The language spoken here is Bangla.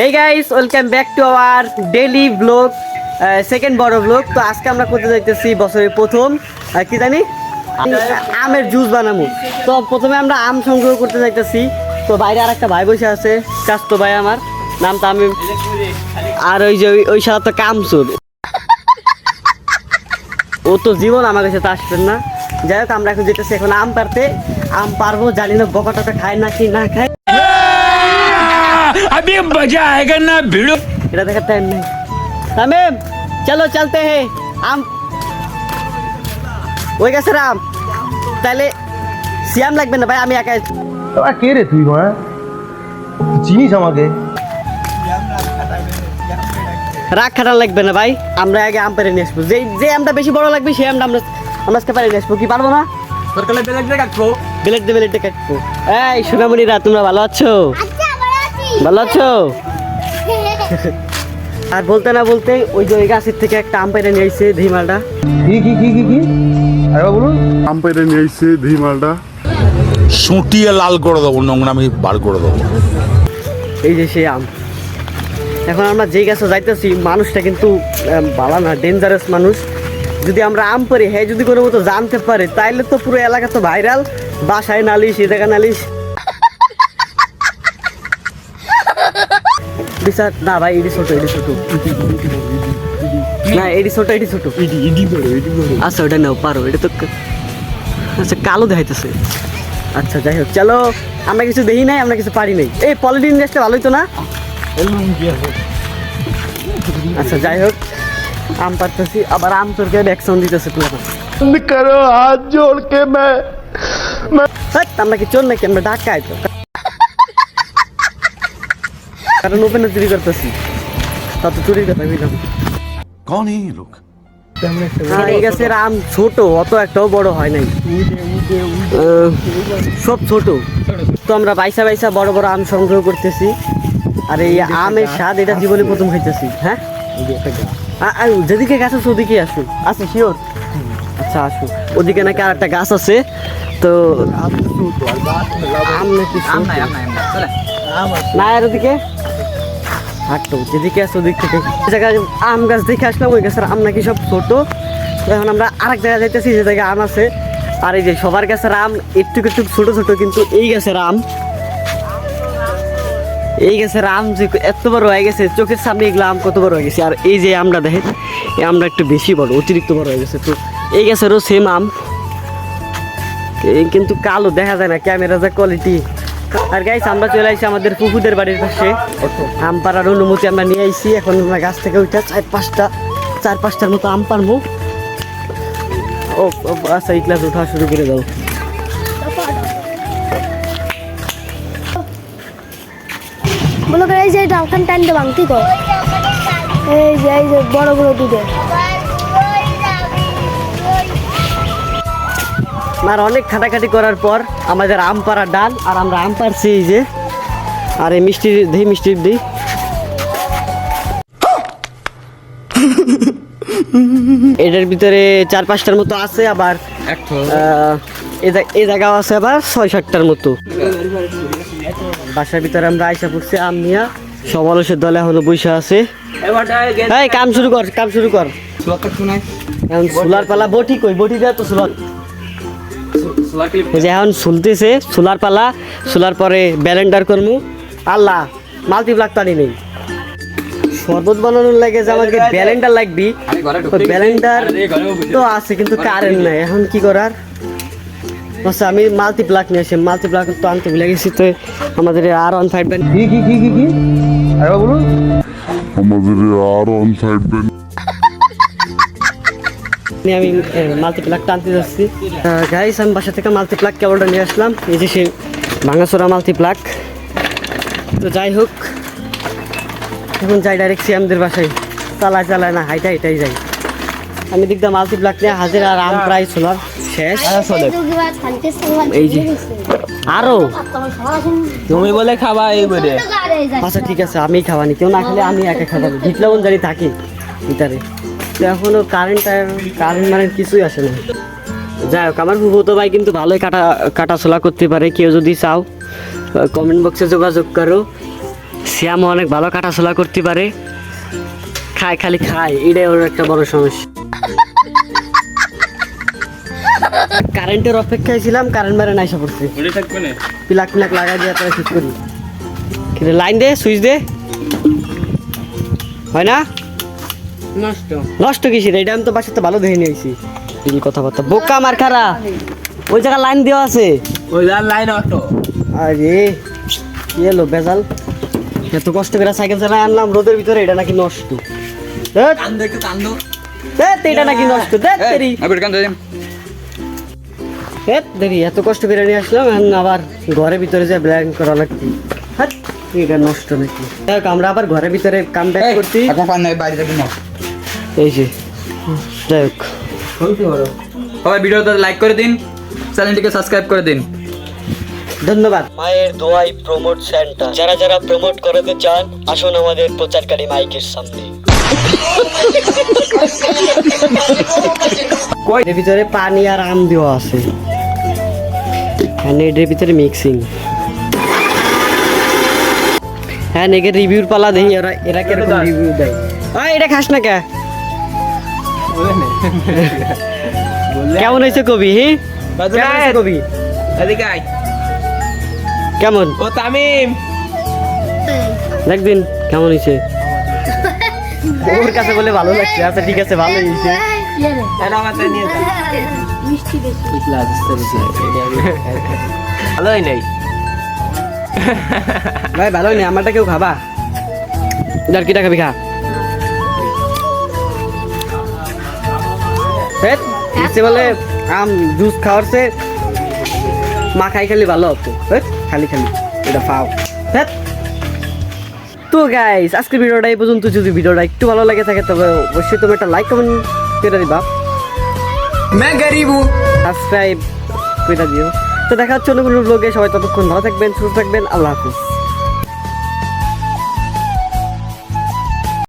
Hey guys, welcome back to our daily vlog, second বড় vlog. তো আজকে আমরা করতে যাইতেছি বছরের প্রথম কি জানি আমের জুস বানাবো। তো প্রথমে আমরা আম সংগ্রহ করতে যাইতেছি। তো বাইরে আরেকটা ভাই বসে আছে, চাচতো ভাই আমার, নাম তামিম। আর ওই যে ওই শালা তো কামচুর, ও তো জীবন আমার কাছে তো আসবেন না। যাই হোক আমরা এখন যেতেছি এখন আম পারতে। আম পারবো, জানি না বকাটাটা খায় না কি না খায়। अभी मजा आएगा ना भिड़ो। এটা দেখার টাইম নেই। তামিম চলো চলতে হে আম ওই গেছে রাম। তাহলে সিয়াম লাগবে না ভাই, আমি একাই। তোরা কে রে তুই মা? চিনিস আমাকে? রাগ খাটান লাগবে না ভাই, আমরা আগে আম পেরে নিয়ে আসবো। যে আমটা বেশি বড় লাগবে সেই আমটা আমরা আজকে পেরে নিয়ে আসবো। কি পারবো না? সরকারে বেলেট দিয়ে কাটবো। বেলেট দিয়ে কাটবো। এই সোনামণিরা তোমরা ভালো আছো? ভালো আছো? আর বলতে না বলতে ওই যে ওই গাছের থেকে একটা আম পেরে নিয়ে এসেছে ধিমালটা। কি আরে বলুন। আম পেরে নিয়ে এসেছে ধিমালটা। সুটিয়ে লাল করে দেবো, নোংরা আমি বার করে দেবো। এই যে সেই আম। এখন আমরা যেই গাছে যাইতেছি মানুষটা কিন্তু ভালো না, ডেঞ্জারাস মানুষ। যদি আমরা আম পারি, হ্যাঁ যদি কোনো মতো জানতে পারে তাইলে তো পুরো এলাকা তো ভাইরাল। বাসায় নালিশ, এ জায়গা নালিশ। বিচার না ভাই, এটি ছোট না, এটি ছোট আচ্ছা ওটা নাও, পারো। এটা তো আচ্ছা কালো দেখাইতেছে। আচ্ছা যাই হোক, চলো। আমরা কিছু দেখি নাই, আমরা কিছু পারি নাই। এই পলিথিন গাছটা ভালোই তো না। আচ্ছা যাই হোক, আম পারতেছি, আবার আম তোরকে অ্যাকশন দিতেছে পুরো। করো হাত জোড় কে আমরা কি চোর নাকি? আমরা ডাকাই তো, কারণ ওপেনে চুরি করতেছি। তা তো চুরির কথা বুঝলাম। कौन है ये लोग? এই গাছের আম ছোট, অত একটাও বড় হয় নাই, সব ছোট। তো আমরা বাইসা বড় বড় আম সংগ্রহ করতেছি। আর এই আমের স্বাদ এটা জীবনে প্রথম খাইতেছি। হ্যাঁ যেদিকে গাছ আছে ওদিকে আসুন। আচ্ছা শিওর? আচ্ছা আসুন। ওদিকে নাকি আর একটা গাছ আছে। তো আম নাকি না, আর ওদিকে হাঁটতো, যেদিকে আছে ওদিক থেকে জায়গায় আম গাছ দেখে আসলাম। ওই গাছের আম নাকি সব ছোট। তো এখন আমরা আরেক জায়গায় যাইতেছি যে জায়গায় আম আছে। আর এই যে সবার গাছের আম একটু ছোট ছোট, কিন্তু এই গাছের আম যে এত বড় হয়ে গেছে, চোখের সামনে এগুলো আম কত বড় হয়ে গেছে। আর এই যে আমটা দেখেন, এই আমটা একটু বেশি বড়, অতিরিক্ত বড় হয়ে গেছে। তো এই গাছেরও সেম আম, কিন্তু কালো দেখা যায় না, ক্যামেরা যা কোয়ালিটি। আর গাইস আমরা চলে আসছি আমাদের পুকুদের বাড়ির পাশে। আম পাড়ার অনুমতি আমরা নিয়ে আইছি। এখন আমরা গাছ থেকে ওইটা চার পাঁচটার মতো আম পারবো। ও আচ্ছা, এই ক্লাস ওঠা শুরু করে দাও। বলো করে এই যে ডালখান টাইনটা ভাঙতি কর। এই যে বড় দুধে আর অনেক খাটাখাটি করার পর আমাদের আম পাড়া ডাল। আর আমরা আম পারছি এই যে। আর এই মিষ্টির দিই এটার ভিতরে 4-5টার মতো আছে। আবার এই জায়গাও আছে আবার 6-7টার মতো। বাসার ভিতরে আমরা আইসা পড়ছি আম নিয়া। সব অলসের দলে এখনো বৈশা আছে। এই কাম শুরু কর। এখন সোলার পালা বটি কই? বটি দেওয়া তো সোলার এখন শুনতেছে। সোলার পালা, সোলার পরে ব্যালেন্ডার করবো। আল্লাহ মাল্টিপ্লাক পানি নেই। শরবত বানানোর লাগে যে আমাকে ব্যালেন্ডার লাগবি। ব্যালেন্ডার তো আছে কিন্তু কারেন্ট নাই, এখন কি করার? আচ্ছা আমি মাল্টিপ্লাক নিয়ে আসি। মাল্টিপ্লাক তো আনতে ভুলে গেছি। তো আমাদের R1.5 কি আরে বলুন। আমাদের R1.5 আমি মাল্টিপ্লাক টানতে যাচ্ছি। গাইস আমি বাসা থেকে মাল্টিপ্লাক কেবলটা নিয়ে আসলাম। এই যে সেই ভাঙাচোরা মাল্টিপ্লাক। তো যাই হোক, এখন যাই ডাইরেক্ট সিয়ামদের বাসায়। চালায় না, হাইটাই যাই। আমি দিকটা মাল্টিপ্লাক নিয়ে হাজির। আর আম প্রায় সোলার শেষ। এই যে আরো তুমি বলে খাবা এই বলে। আচ্ছা ঠিক আছে, আমি খাওয়ানি, কেউ না খেলে আমি একা খাবো। ভিতলাবন জানি থাকি ভিতরে। তো এখনো কারেন্ট মানে কিছুই আসে না। যাই হোক, আমার ফুফুতো ভাই কিন্তু ভালোই কাটাছোলা করতে পারে। কেউ যদি চাও কমেন্ট বক্সে যোগাযোগ করো। শ্যাম অনেক ভালো কাটাছোলা করতে পারে, খায় খালি খায়, এটাই ওর একটা বড় সমস্যা। কারেন্টের অপেক্ষায় ছিলাম, কারেন্ট বাইরে নাইসা পড়ছে। প্লাগ প্লাগ লাগাই দিয়ে তারা ঠিক করি। কিন্তু লাইন দে, সুইচ দে, হয় না? নষ্ট কিসের? এটা আমি তো বাসাতে ভালো দেখে নিয়েছি। কথাবার্তা বোকা মার খারা, ওই জায়গায় লাইন দেওয়া আছে। আরে কি এলো বেজাল, এত কষ্ট করে সাইকেল চালায় আনলাম রোদের ভিতরে, এটা নাকি নষ্ট। ধ্যাৎ, এটা নাকি নষ্ট। দেরি এত কষ্ট করে নিয়ে আসলাম, এখন আবার ঘরের ভিতরে যে ব্ল্যাঙ্ক করা লাগবে। হ্যাঁ, এটা নষ্ট নাকি? দেখ আমরা আবার ঘরের ভিতরে কাম ব্যাক করছি। এই যে যাই হোক, সবাই ভিডিওতে লাইক করে দিন, চ্যানেলটিকে সাবস্ক্রাইব করে দিন। ধন্যবাদ। মায়ের দোয়াই প্রমোট সেন্টার, যারা যারা প্রমোট করাতে চান আসুন আমাদের প্রচারকারী মাইকের সামনে। এর ভিতরে পানি আর আম দেওয়া আছে, এর ভিতরে মিক্সিং। হ্যাঁ, নেগের রিভিউর পালা দেখি এরা কিরকম রিভিউ দেয়। এটা খাস না কে? কেমন হয়েছে কবি? হ্যাঁ কবি কেমন? ও তামিম, দেখদিন কেমন হয়েছে। ওর কাছে বলে ভালো লাগছে। আচ্ছা ঠিক আছে, ভালো হয়েছে। ভালোই নেই ভাই, ভালোই নেই। আমারটা কেউ খাবা? যার কিটা খাবি খা। বলে আম জুস খাওয়ারছে, মা খাই খালি ভালো হতো। খালি খালি এটা পাও। তো গাইস, আজকে ভিডিওটা এই পর্যন্ত। যদি ভিডিওটা একটু ভালো লাগে থাকে তবে অবশ্যই তুমি একটা লাইক কমেন্ট করে দিবা, সাবস্ক্রাইব করে দিও। তো দেখা হচ্ছে অন্য কোনো ব্লগে। সবাই ততক্ষণ ভালো থাকবেন, সুস্থ থাকবেন। আল্লাহ হাফিজ।